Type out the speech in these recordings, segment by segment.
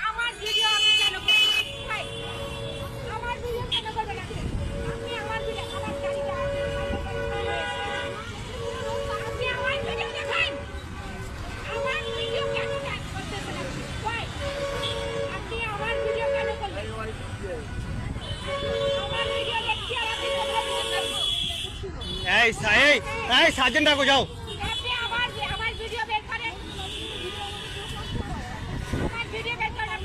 আমার ভিডিও আমি কেন ভাই আমার ভিডিও কেন করবেন আপনি আমার ভিডিও আমার গাড়িটা আপনি আমার ভিডিও দেখেন আমার ভিডিও কেন করতেছেন ভাই আপনি আমার ভিডিও কেন করবেন আমার ভিডিও দেখছি আর আপনি এই সার্জেন্ট ডাকো যাও। আপনি আমার ভিডিও বের করেন আমার ভিডিও বের করেন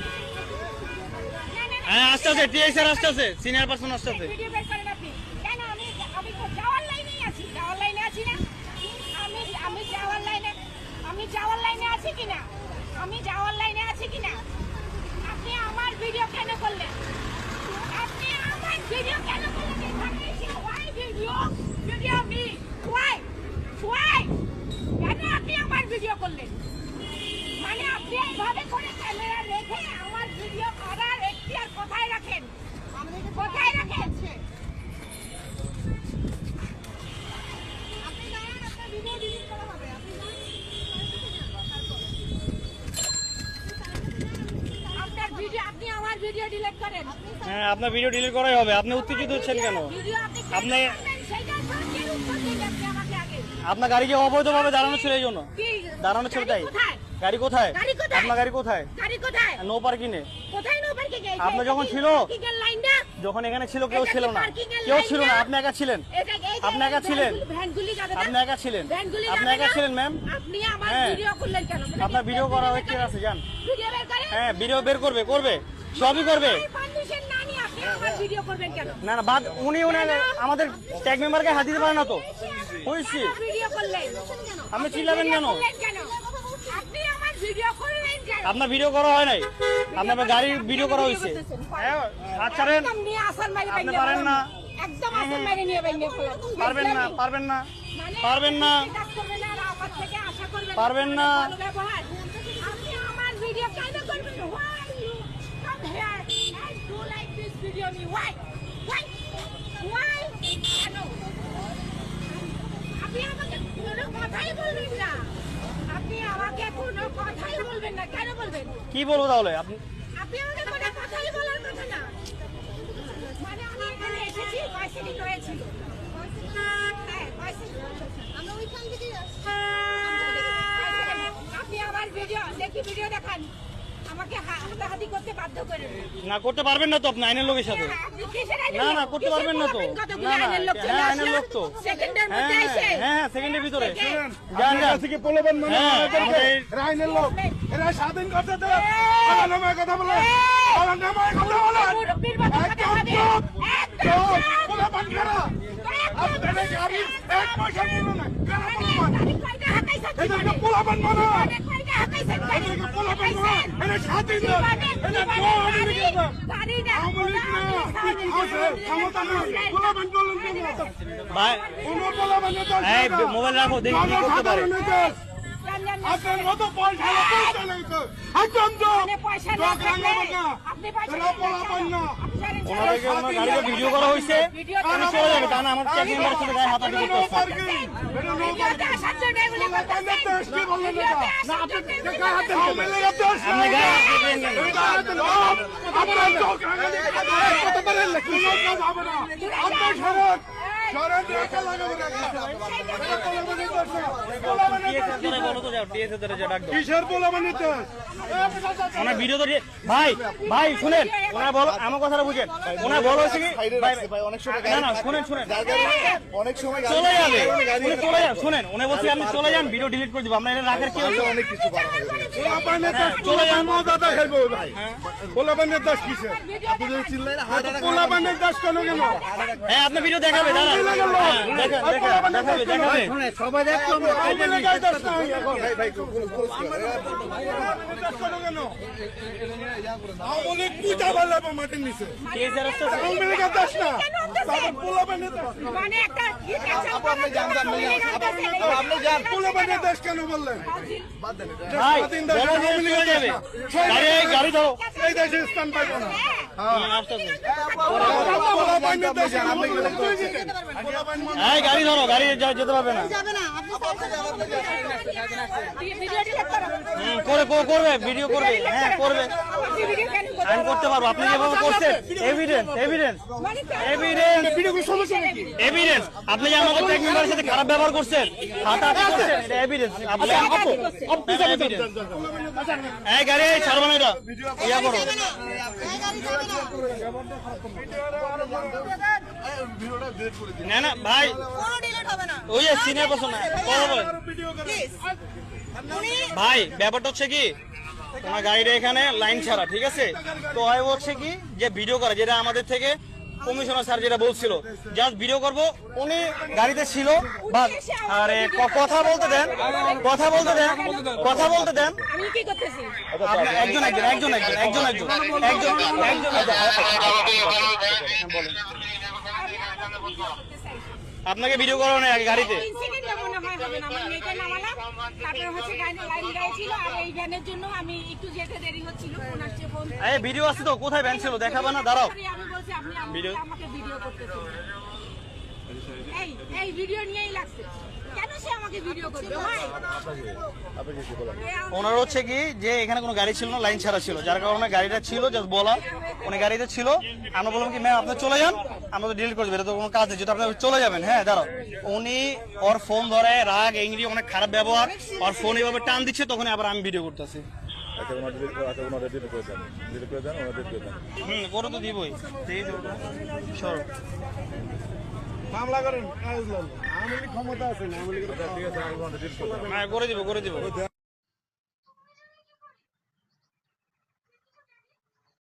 হ্যাঁ আসতে আছে টিআই স্যার আসতে আছে সিনিয়র পারসন আসতে আছে। ভিডিও বের করেন আপনি কেন আমি তো যাওয়ার লাইনেই আছি যাওয়ার লাইনে আছি না আমি যাওয়ার লাইনে আছি কিনা আমি যাওয়ার লাইনে আছি কিনা আপনি আমার ভিডিও কেন করলেন আপনি আমার ভিডিও কেন করলেন এখানে এসে ওয়াই ভিডিও মি ওয়াই কেন আপনি আমার ভিডিও করলেন মানে আপনি এইভাবে করে ক্যামেরা রেখে আমার ভিডিও করার এখতিয়ার কোথায় রাখেন কোথায় রাখেন আপনি জানেন আপনার ভিডিও ডিলিট করা হবে আপনি আপনার ভিডিও আপনি আমার ভিডিও ডিলিট করেন হ্যাঁ আপনার ভিডিও ডিলিট করাই হবে। আপনি উত্তেজিত হচ্ছেন কেন? ভিডিও আপনি সেইটা সরকারের উত্তর দিন আপনি আমাকে আগে আপনার গাড়িকে অবৈধভাবে দাঁড়ানো ছিল এই জন্য কি দাঁড়ানো ছিল তাই। গাড়ি কোথায় আপনার গাড়ি কোথায় নো পার্কিংয়ে কোথায় নো পার্কিং এ আপনার যখন ছিল পার্কিং লাইনটা যখন এখানে ছিল কেউ ছিল না আপনি একা ছিলেন আপনি একা ছিলেন ভ্যানগুলি যাবে না আপনি একা ছিলেন ভ্যানগুলি আপনি একা ছিলেন ম্যাম আপনি আমার ভিডিও করলেন কেন আপনার ভিডিও করা হচ্ছে আছে জান ভিডিও বের করেন হ্যাঁ ভিডিও বের করবে সবই করবে পারমিশন না নিয়ে আপনি আমার ভিডিও করবেন কেন না বাদ উনি আমাদের ট্যাগ মেম্বারকে হাত দিতে পারে না তো হইছে ভিডিও করলেন আপনি চিল্লাবেন কেন আপনি আমার ভিডিও করলেন কেন আপনার ভিডিও করা হয় নাই আপনার গাড়ির ভিডিও করা হয়েছে হাত ছাড়েন একদম নিয়ে আসল মারি আপনি পারেন না একদম আসল মারি নিয়ে বাইরে পারবেন না পারবেন না পারবেন না আপনি আমার ভিডিও কেন করবেন why you come here and do like this video me why কেন আপনি আমাকে কোনো কথাই বলবেন না আপনি আমাকে কোনো কথাই বলবেন না কেন বলবেন কি বলবো তাহলে আপনি আমাকে কোনো কথাই বলার কথা না মানে আমি এখানে এসেছি পয়সাটি রয়েছিল আমরা ওইখান থেকে আপনি আমার ভিডিও দেখান আমাকে হাতাহাতি করতে বাধ্য করেন না করতে পারবেন না তো আপনি আইনের লোকের সাথে না করতে পারবেন না তো না হ্যাঁ আইনের লোক তো সেকেন্ডের মধ্যে এসে হ্যাঁ সেকেন্ডের ভিতরে যান থেকে পোলাপান মানে আইনের লোক এরা স্বাধীন করতে দেয় আমার নামে কথা বলে আমার নামে কথা বলে মুরব্বির মতো কথা হবে পোলাপান কারা আপনারা গাড়ি এক পয়সা নিল না কারা পোলাপান এদেরকে পোলাপান মানে এদেরকে পোলাপান মানে এরা স্বাধীন এরা আওয়ামী লীগ না আছে ক্ষমতা না পোলাপান বলেন কেন ভাই কোন পোলাপানের দল এই মোবাইল রাখো দেখি কি করতে পারে আপনার মত পয়সা নেই তো একদম তো পয়সা না আপনি পয়সা না ওনাদেরকে ওনার গাড়িতে ভিডিও করা হয়েছে আমি চলে যাবে তা না আমার ট্যাগ মেম্বারের সাথে গায়ে হাতাহাতি করতে হচ্ছে ভিডিওতে আসার জন্য এগুলো করতেছেন না আপনি গায়ে হাত দেন আপনি গায়ে হাত দিবেন না আপনার চোখ কত পারেন না কি কাজ হবে না আপনার সড়ক সড়ক রেখে লাগাবে না কিসের পোলাপানের দেশ ওনার ভিডিও তো ভাই শুনেন ওনার বলো আমার কথাটা বুঝেন ওনার বলো হচ্ছে কি না না শুনেন অনেক সময় চলে যাবে উনি চলে যান শুনেন উনি বলছি আপনি চলে যান ভিডিও ডিলিট করে দিব আপনার এটা রাখার কি হচ্ছে অনেক কিছু করা হবে চলে যান দাদা খেলবো ভাই পোলাপানের দেশ কিসের আপনি যদি চিল্লাইলে পোলাপানের দেশ কেন কেন হ্যাঁ আপনার ভিডিও দেখাবে দাদা দেখাবে সবাই দেখতো অনেক পূজা ভালো মাটির নিচে মানে একটা পোলাপানের দেশ কেন বললেন ভাই যাবে গাড়ি ধরো এই দেশে স্থান পাইবো না গাড়ি ধরো গাড়ি যেতে পারবে না ভিডিও ডিলিট করো। করবে ভিডিও করবে, হ্যাঁ করবে, আপনি ভিডিও কেন করতে আমি করতে পারবো। আপনি যেভাবে করছেন এভিডেন্স আপনি যে আমাদের ট্যাগ মেম্বারের সাথে খারাপ ব্যবহার করছেন, হাতাহাতি করছেন, এটা এভিডেন্স। আপনি এই গাড়ি ছাড়বো না, এটা ইয়া করো। না না ভাই, ওই যে সিনিয়র পারসন না ভাই, ব্যাপারটা হচ্ছে কি তোমার গাড়িটা এখানে লাইন ছাড়া, ঠিক আছে? তো হয় হচ্ছে কি যে ভিডিও করা, যেটা আমাদের থেকে কমিশনার স্যার যেটা বলছিল, জাস্ট ভিডিও করব, উনি গাড়িতে ছিল বা আরে কথা বলতে দেন, আমি কি করতেছি? একজন আপনাকে ভিডিও করানো নেই আগে গাড়িতে। 3 সেকেন্ড মনে হয় হবে না, আমার মেয়েকে নামালাম, তারপরে হচ্ছে লাইন গাড়ি ছিল, আর এই ভ্যানের জন্য আমি একটু যেতে দেরি হচ্ছিল, ওনার চেয়ে ফোন এই ভিডিও আছে তো, কোথায় ভ্যান ছিল দেখাবে না? দাঁড়াও, আমি বলছি আপনি ভিডিও আমাকে ভিডিও করতেছেন, এই ভিডিও নিয়েই লাগছে, কেন সে আমাকে ভিডিও করবে ভাই? ওনার হচ্ছে কি যে এখানে কোনো গাড়ি ছিল না, লাইন ছাড়া ছিল, যার কারণে গাড়িটা ছিল জাস্ট বলা, উনি গাড়িতে ছিল। আমরা বললাম কি ম্যাম আপনি চলে যান, আমরা তো ডিলিট করে দেবো, এটা তো কোনো কাজ নেই, যেটা আপনি চলে যাবেন। হ্যাঁ দাঁড়াও, উনি ওর ফোন ধরে রাগ ইংরি অনেক খারাপ ব্যবহার, ওর ফোন এভাবে টান দিচ্ছে, তখন আবার আমি ভিডিও করতেছি। করে তো দিবই, সর মামলা করেন, আওয়ামী লীগ ক্ষমতা আছে না, আওয়ামী লীগের করে দিব